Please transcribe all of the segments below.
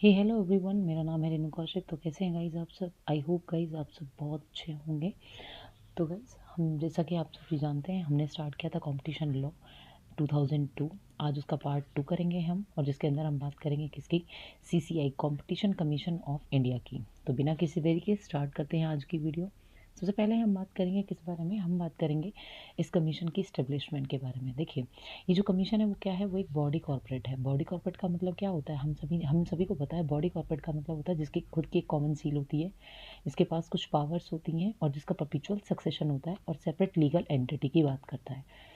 हे hello everyone, मेरा नाम है रेणु कौशिक। तो कैसे हैं गाइज आप सब? आई होप गाइज आप सब बहुत अच्छे होंगे। तो गाइज हम जैसा कि आप सभी जानते हैं, हमने स्टार्ट किया था कंपटीशन लॉ 2002। आज उसका पार्ट 2 करेंगे हम, और जिसके अंदर हम बात करेंगे किसकी, CCI competition commission of India की। तो बिना किसी देरी के स्टार्ट करते हैं आज की वीडियो। सबसे पहले हम बात करेंगे किस बारे में, हम बात करेंगे इस कमीशन की इस्टेब्लिशमेंट के बारे में। देखिए, ये जो कमीशन है वो क्या है, वो एक बॉडी कॉर्पोरेट है। बॉडी कॉर्पोरेट का मतलब क्या होता है, हम सभी को पता है। बॉडी कॉर्पोरेट का मतलब होता है जिसकी खुद की एक कॉमन सील होती है, इसके पास कुछ पावर्स होती हैं, और जिसका परपेचुअल सक्सेशन होता है, और सेपरेट लीगल एंटिटी की बात करता है।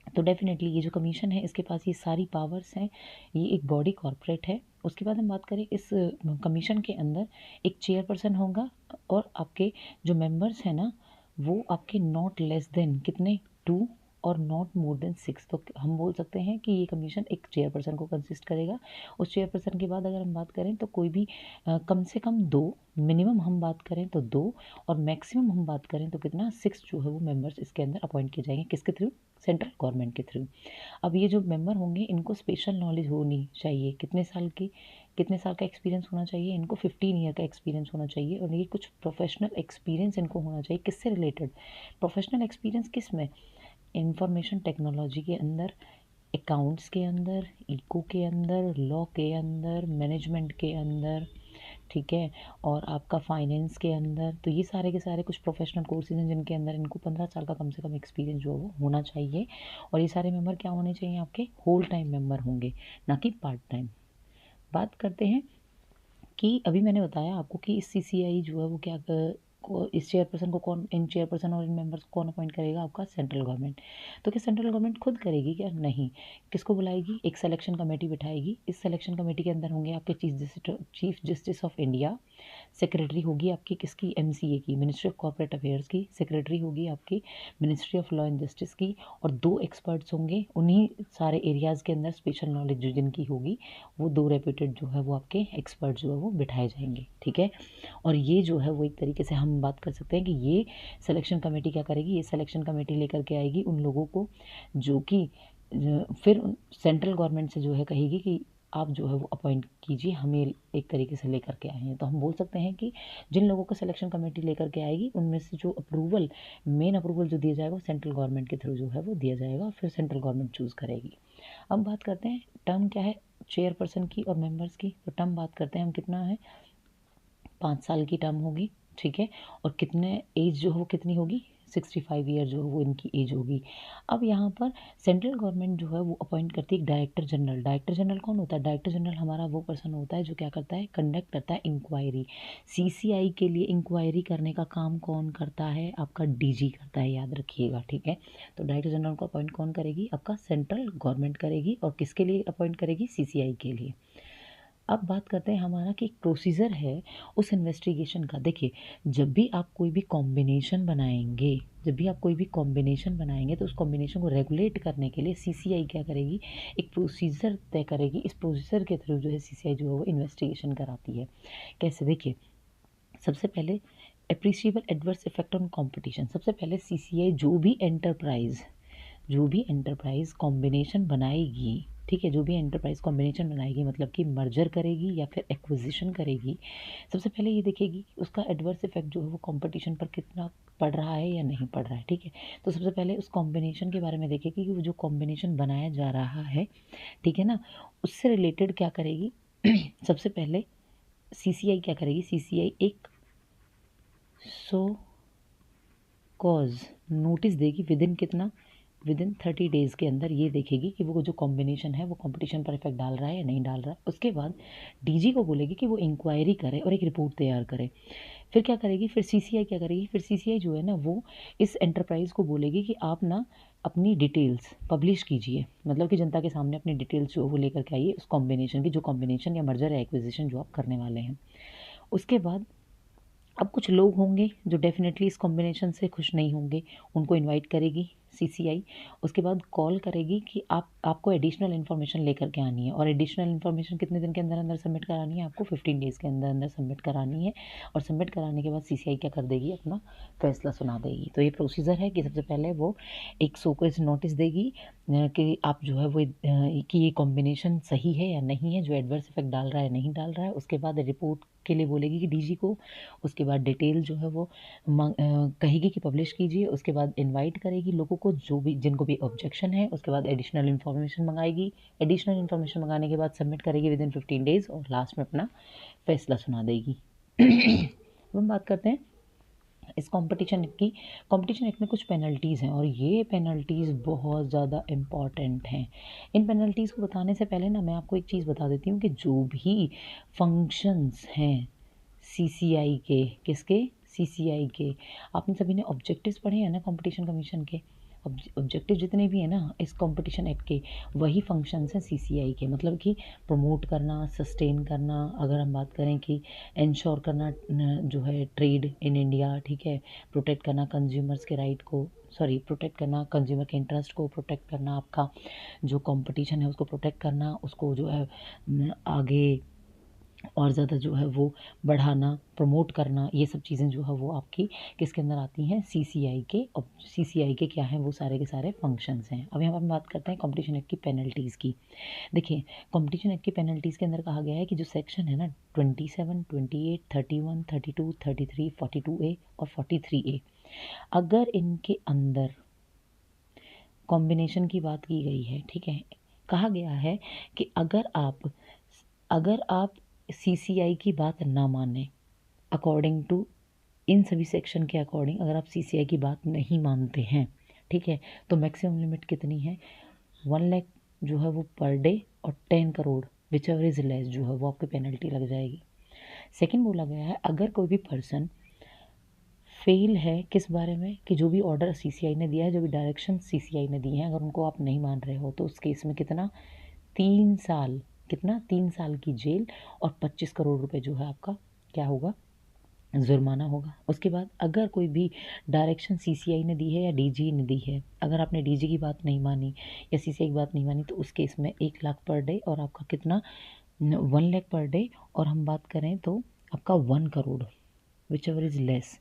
तो डेफिनेटली ये जो कमीशन है, इसके पास ये सारी पावर्स हैं, ये एक बॉडी कॉर्पोरेट है। उसके बाद हम बात करें, इस कमीशन के अंदर एक चेयरपर्सन होगा, और आपके जो मेंबर्स हैं ना, वो आपके नॉट लेस देन कितने, 2 और नॉट मोर देन 6। तो हम बोल सकते हैं कि ये कमीशन एक चेयरपर्सन को कंसिस्ट करेगा। उस चेयरपर्सन के बाद अगर हम बात करें तो कोई भी कम से कम 2, मिनिमम हम बात करें तो 2, और मैक्सिमम हम बात करें तो कितना, 6 जो है वो मेंबर्स इसके अंदर अपॉइंट किए जाएंगे। किसके थ्रू? सेंट्रल गवर्नमेंट के थ्रू। अब ये जो मेंबर होंगे, इनको स्पेशल नॉलेज होनी चाहिए। कितने साल का एक्सपीरियंस होना चाहिए इनको? 15 ईयर का एक्सपीरियंस होना चाहिए। और ये कुछ प्रोफेशनल एक्सपीरियंस इनको होना चाहिए। किससे रिलेटेड? प्रोफेशनल एक्सपीरियंस किस में? इंफॉर्मेशन टेक्नोलॉजी के अंदर, अकाउंट्स के अंदर, इको के अंदर, लॉ के अंदर, मैनेजमेंट के अंदर, ठीक है, और आपका फाइनेंस के अंदर। तो ये सारे के सारे कुछ प्रोफेशनल कोर्सेज हैं जिनके अंदर इनको 15 साल का कम से कम एक्सपीरियंस जो है वो होना चाहिए। और ये सारे मेंबर क्या होने चाहिए? आपके होल टाइम मेंबर होंगे, ना कि पार्ट टाइम। बात करते हैं कि अभी मैंने बताया आपको कि इस सीसीआई जो है वो क्या इस चेयरपर्सन को कौन, इन चेयरपर्सन और इन मेंबर्स को कौन अपॉइंट करेगा? आपका सेंट्रल गवर्नमेंट। तो क्या सेंट्रल गवर्नमेंट खुद करेगी क्या? नहीं। किसको बुलाएगी? एक सिलेक्शन कमेटी बिठाएगी। इस सिलेक्शन कमेटी के अंदर होंगे आपके chief justice of India. Secretary होगी आपकी किसकी? एमसीए की, मिनिस्ट्री ऑफ कॉर्पोरेट अफेयर्स की। सेक्रेटरी होगी आपकी ministry of law and justice की। और 2 एक्सपर्ट्स होंगे, उन्हीं सारे एरियाज़ के अंदर स्पेशल नॉलेज जो जिनकी होगी, वो 2 रेप्यूटेड जो है वो आपके एक्सपर्ट जो है वो बिठाए जाएंगे, ठीक है। और ये जो है वो एक तरीके से हम बात कर सकते हैं कि ये सिलेक्शन कमेटी क्या करेगी, ये सिलेक्शन कमेटी लेकर के आएगी उन लोगों को जो कि फिर सेंट्रल गवर्नमेंट से जो है कहेगी कि आप जो है वो अपॉइंट कीजिए, हमें एक तरीके से लेकर के आए हैं। तो हम बोल सकते हैं कि जिन लोगों को सिलेक्शन कमेटी लेकर के आएगी, उनमें से जो अप्रूवल, मेन अप्रूवल जो दिया जाएगा वो सेंट्रल गवर्नमेंट के थ्रू जो है वो दिया जाएगा, और फिर सेंट्रल गवर्नमेंट चूज़ करेगी। अब बात करते हैं टर्म क्या है चेयरपर्सन की और मेंबर्स की। तो टर्म बात करते हैं हम, कितना है, 5 साल की टर्म होगी, ठीक है। और कितने एज जो है वो कितनी होगी, 65 ईयर जो है वो इनकी एज होगी। अब यहाँ पर सेंट्रल गवर्नमेंट जो है वो अपॉइंट करती है एक डायरेक्टर जनरल। डायरेक्टर जनरल कौन होता है? डायरेक्टर जनरल हमारा वो पर्सन होता है जो क्या करता है, कंडक्ट करता है इंक्वायरी। सीसीआई के लिए इंक्वायरी करने का काम कौन करता है? आपका डीजी करता है, याद रखिएगा, ठीक है। तो डायरेक्टर जनरल को अपॉइंट कौन करेगी? आपका सेंट्रल गवर्नमेंट करेगी। और किसके लिए अपॉइंट करेगी? सीसीआई के लिए। अब बात करते हैं हमारा कि एक प्रोसीजर है उस इन्वेस्टिगेशन का। देखिए, जब भी आप कोई भी कॉम्बिनेशन बनाएंगे, तो उस कॉम्बिनेशन को रेगुलेट करने के लिए सीसीआई क्या करेगी, एक प्रोसीजर तय करेगी। इस प्रोसीजर के थ्रू जो है सीसीआई जो है वो इन्वेस्टिगेशन कराती है। कैसे? देखिए, सबसे पहले appreciable adverse effect on competition. सबसे पहले सीसीआई जो भी एंटरप्राइज कॉम्बिनेशन बनाएगी, ठीक है, जो भी एंटरप्राइज कॉम्बिनेशन बनाएगी, मतलब कि मर्जर करेगी या फिर एक्विजिशन करेगी, सबसे पहले ये देखेगी कि उसका एडवर्स इफेक्ट जो है वो कंपटीशन पर कितना पड़ रहा है या नहीं पड़ रहा है, ठीक है। तो सबसे पहले उस कॉम्बिनेशन के बारे में देखेगी कि वो जो कॉम्बिनेशन बनाया जा रहा है, ठीक है ना, उससे रिलेटेड क्या करेगी। सबसे पहले सीसीआई क्या करेगी, सीसीआई एक सो कॉज नोटिस देगी विद इन 30 डेज़ के अंदर। ये देखेगी कि वो जो कॉम्बिनेशन है वो कंपटीशन पर इफेक्ट डाल रहा है या नहीं डाल रहा है। उसके बाद डीजी को बोलेगी कि वो इंक्वायरी करे और एक रिपोर्ट तैयार करे। फिर क्या करेगी, फिर सीसीआई क्या करेगी, फिर सीसीआई जो है ना वो इस एंटरप्राइज को बोलेगी कि आप ना अपनी डिटेल्स पब्लिश कीजिए, मतलब कि जनता के सामने अपनी डिटेल्स जो वो लेकर के आइए उस कॉम्बिनेशन की, जो कॉम्बिनेशन या मर्जर या एक्विजिशन जो आप करने वाले हैं। उसके बाद अब कुछ लोग होंगे जो डेफिनेटली इस कॉम्बिनेशन से खुश नहीं होंगे, उनको इनवाइट करेगी CCI, उसके बाद कॉल करेगी कि आपको एडिशनल इन्फॉर्मेशन लेकर के आनी है, और एडिशनल इन्फॉर्मेशन कितने दिन के अंदर अंदर सबमिट करानी है, आपको 15 डेज़ के अंदर अंदर सबमिट करानी है। और सबमिट कराने के बाद CCI क्या कर देगी, अपना फैसला सुना देगी। तो ये प्रोसीजर है कि सबसे पहले वो एक शोकेस नोटिस देगी कि आप जो है वो कि ये कॉम्बिनेशन सही है या नहीं है, जो एडवर्स इफेक्ट डाल रहा है नहीं डाल रहा है। उसके बाद रिपोर्ट के लिए बोलेगी कि DG को। उसके बाद डिटेल जो है वो कहेगी कि पब्लिश कीजिए। उसके बाद इनवाइट करेगी लोगों को जो भी जिनको भी ऑब्जेक्शन है। उसके बाद एडिशनल इन्फॉर्मेशन मंगाएगी। एडिशनल इन्फॉर्मेशन मंगाने के बाद सबमिट करेगी विदिन 15 डेज़, और लास्ट में अपना फैसला सुना देगी। अब हम बात करते हैं इस कंपटीशन एक्ट में कुछ पेनल्टीज़ हैं, और ये पेनल्टीज़ बहुत ज़्यादा इम्पॉर्टेंट हैं। इन पेनल्टीज़ को बताने से पहले ना मैं आपको एक चीज़ बता देती हूँ कि जो भी फंक्शंस हैं CCI के, किसके, CCI के, आपने सभी ने ऑब्जेक्टिव्स पढ़े हैं ना कंपटीशन कमीशन के। ऑब्जेक्टिव जितने भी हैं ना इस कंपटीशन एक्ट के, वही फंक्शंस हैं CCI के। मतलब कि प्रमोट करना, सस्टेन करना, अगर हम बात करें कि इंश्योर करना जो है ट्रेड इन इंडिया, ठीक है, प्रोटेक्ट करना कंज्यूमर्स के राइट को, सॉरी प्रोटेक्ट करना कंज्यूमर के इंटरेस्ट को, प्रोटेक्ट करना आपका जो कंपटीशन है उसको प्रोटेक्ट करना, उसको जो है आगे और ज़्यादा जो है वो बढ़ाना, प्रमोट करना, ये सब चीज़ें जो है वो आपकी किसके अंदर आती हैं, CCI के। और CCI के क्या हैं, वो सारे के सारे फंक्शंस हैं। अब यहाँ पर हम बात करते हैं कंपटीशन एक्ट की पेनल्टीज़ की। देखिए, कंपटीशन एक्ट की पेनल्टीज़ के अंदर कहा गया है कि जो सेक्शन है ना 27, 28, 31, 32, 33, 42A और 43A, अगर इनके अंदर कॉम्बिनेशन की बात की गई है, ठीक है, कहा गया है कि अगर आप CCI की बात ना माने, अकॉर्डिंग टू इन सभी सेक्शन के अकॉर्डिंग अगर आप CCI की बात नहीं मानते हैं, ठीक है, तो मैक्सिमम लिमिट कितनी है, 1 लाख जो है वो पर डे, और 10 crore which ever is less जो है वो आपकी पेनल्टी लग जाएगी। सेकंड बोला गया है, अगर कोई भी पर्सन फेल है किस बारे में, कि जो भी ऑर्डर CCI ने दिया है, जो भी डायरेक्शन CCI ने दी है, अगर उनको आप नहीं मान रहे हो, तो उस केस में कितना, 3 साल, कितना, 3 साल की जेल और 25 करोड़ रुपए जो है आपका क्या होगा, जुर्माना होगा। उसके बाद अगर कोई भी डायरेक्शन CCI ने दी है या DG ने दी है, अगर आपने DG की बात नहीं मानी या CCI की बात नहीं मानी, तो उस केस में 1 लाख पर डे, और आपका कितना, 1 लाख पर डे, और हम बात करें तो आपका 1 crore which ever is less,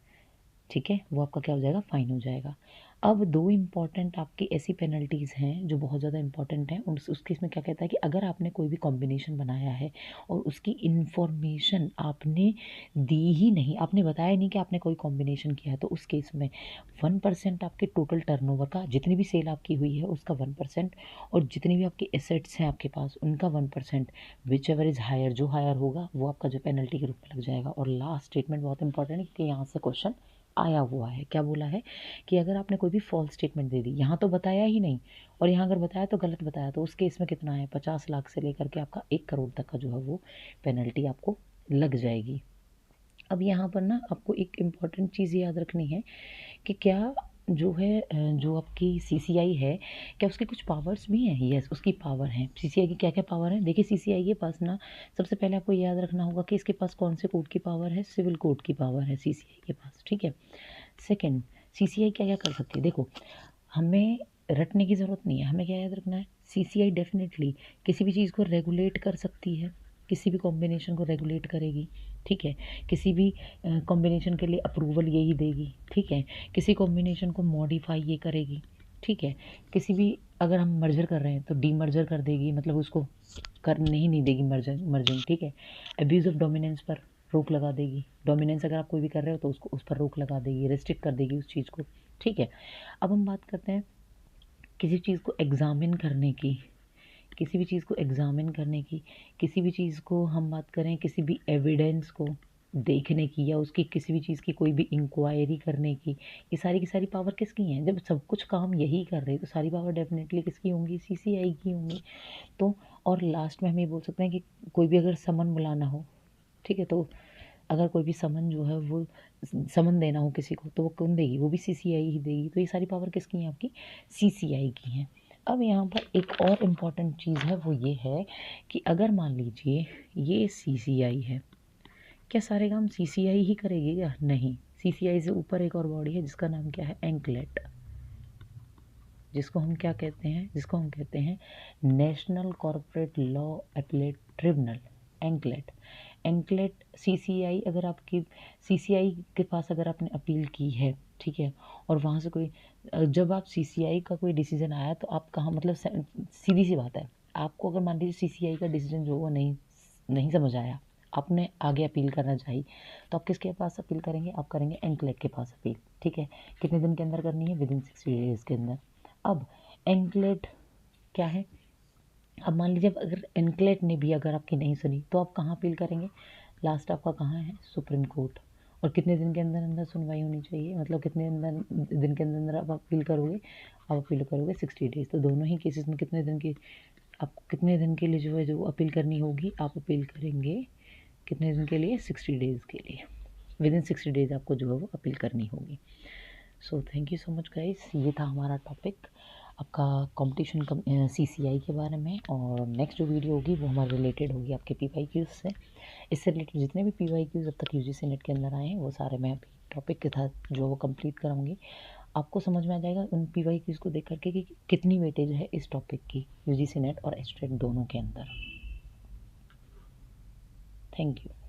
ठीक है, वो आपका क्या हो जाएगा, फाइन हो जाएगा। अब दो इम्पॉर्टेंट आपकी ऐसी पेनल्टीज़ हैं जो बहुत ज़्यादा इम्पॉर्टेंट हैं। उसके इसमें क्या कहता है कि अगर आपने कोई भी कॉम्बिनेशन बनाया है और उसकी इन्फॉर्मेशन आपने दी ही नहीं, आपने बताया नहीं कि आपने कोई कॉम्बिनेशन किया है, तो उस केस में 1% आपके टोटल टर्नओवर का, जितनी भी सेल आपकी हुई है उसका 1%, और जितनी भी आपके एसेट्स हैं आपके पास उनका 1%, विच एवर इज़ हायर, जो हायर होगा वो आपका जो पेनल्टी के रूप में लग जाएगा। और लास्ट स्टेटमेंट बहुत इंपॉर्टेंट है कि यहाँ से क्वेश्चन आया हुआ है। क्या बोला है कि अगर आपने कोई भी फॉल्स स्टेटमेंट दे दी, यहाँ तो बताया ही नहीं, और यहाँ अगर बताया तो गलत बताया, तो उस केस में कितना है, 50 लाख से लेकर के आपका 1 करोड़ तक का जो है वो पेनल्टी आपको लग जाएगी। अब यहाँ पर ना आपको एक इम्पॉर्टेंट चीज़ याद रखनी है कि क्या जो है जो आपकी CCI है, क्या उसके कुछ पावर्स भी हैं। यस, उसकी पावर हैं। CCI की क्या क्या पावर है, देखिए CCI के पास ना सबसे पहले आपको याद रखना होगा कि इसके पास कौन से कोड की पावर है, सिविल कोड की पावर है CCI के पास, ठीक है। सेकंड, CCI क्या क्या कर सकती है, देखो हमें रटने की ज़रूरत नहीं है, हमें क्या याद रखना है, CCI डेफिनेटली किसी भी चीज़ को रेगुलेट कर सकती है, किसी भी कॉम्बिनेशन को रेगुलेट करेगी, ठीक है, किसी भी कॉम्बिनेशन के लिए अप्रूवल यही देगी, ठीक है, किसी कॉम्बिनेशन को मॉडिफाई ये करेगी, ठीक है, किसी भी अगर हम मर्जर कर रहे हैं तो डीमर्जर कर देगी, मतलब उसको करने ही नहीं देगी मर्जिंग, ठीक है। अब्यूज़ ऑफ डोमिनेंस पर रोक लगा देगी, डोमिनेंस अगर आप कोई भी कर रहे हो तो उसको उस पर रोक लगा देगी, रेस्ट्रिक्ट कर देगी उस चीज़ को, ठीक है। अब हम बात करते हैं किसी चीज़ को एग्ज़ामिन करने की, किसी भी चीज़ को एग्ज़ामिन करने की, किसी भी चीज़ को हम बात करें किसी भी एविडेंस को देखने की, या उसकी किसी भी चीज़ की कोई भी इंक्वायरी करने की, ये सारी की सारी पावर किसकी हैं, जब सब कुछ काम यही कर रहे हैं तो सारी पावर डेफिनेटली किसकी होंगी, CCI की होंगी। तो और लास्ट में हम ये बोल सकते हैं कि कोई भी अगर समन बुलाना हो, ठीक है, तो अगर कोई भी समन जो है वो समन देना हो किसी को, तो वो कौन देगी, वो भी CCI ही देगी। तो ये सारी पावर किसकी हैं, आपकी CCI की हैं। अब यहाँ पर एक और इम्पॉर्टेंट चीज़ है, वो ये है कि अगर मान लीजिए ये CCI है, क्या सारे काम CCI ही करेगी या नहीं, CCI से ऊपर एक और बॉडी है जिसका नाम क्या है, एंकलेट, जिसको हम क्या कहते हैं, जिसको हम कहते हैं national corporate law appellate tribunal, anklet. Anklet CCI, अगर आपकी सीसीआई के पास अगर आपने अपील की है, ठीक है, और वहाँ से कोई जब आप सीसीआई का कोई डिसीजन आया तो आप कहाँ, मतलब सीधी सी बात है, आपको अगर मान लीजिए सीसीआई का डिसीजन जो वो नहीं समझ आया, आपने आगे अपील करना चाहिए, तो आप किसके पास अपील करेंगे? आप करेंगे एंकलेट के पास अपील, ठीक है। कितने दिन के अंदर करनी है? विदिन 60 डेज के अंदर। अब एंकलेट क्या है? अब मान लीजिए अगर एंकलेट ने भी अगर आपकी नहीं सुनी तो आप कहाँ अपील करेंगे? लास्ट आपका कहाँ है? Supreme court. और कितने दिन के अंदर अंदर सुनवाई होनी चाहिए, मतलब कितने दिन के अंदर अंदर आप अपील करोगे? आप अपील करोगे 60 डेज। तो दोनों ही केसेस में कितने दिन की, आपको कितने दिन के लिए जो है जो अपील करनी होगी? आप अपील करेंगे कितने दिन के लिए? 60 डेज़ के लिए। विदिन 60 डेज आपको जो है वो अपील करनी होगी। So thank you so much guys, ये था हमारा टॉपिक आपका कंपटीशन सीसीआई के बारे में। और नेक्स्ट जो वीडियो होगी वो हमारे रिलेटेड होगी आपके पीवाईक्यूज से। इससे रिलेटेड जितने भी पीवाईक्यूज अब तक यूजीसी नेट के अंदर आए हैं वो सारे मैं अभी टॉपिक के साथ जो वो कंप्लीट कराऊंगी। आपको समझ में आ जाएगा उन पीवाईक्यूज को देख करके कि कितनी वेटेज है इस टॉपिक की यूजीसी नेट और एस्ट्रेट दोनों के अंदर। Thank you.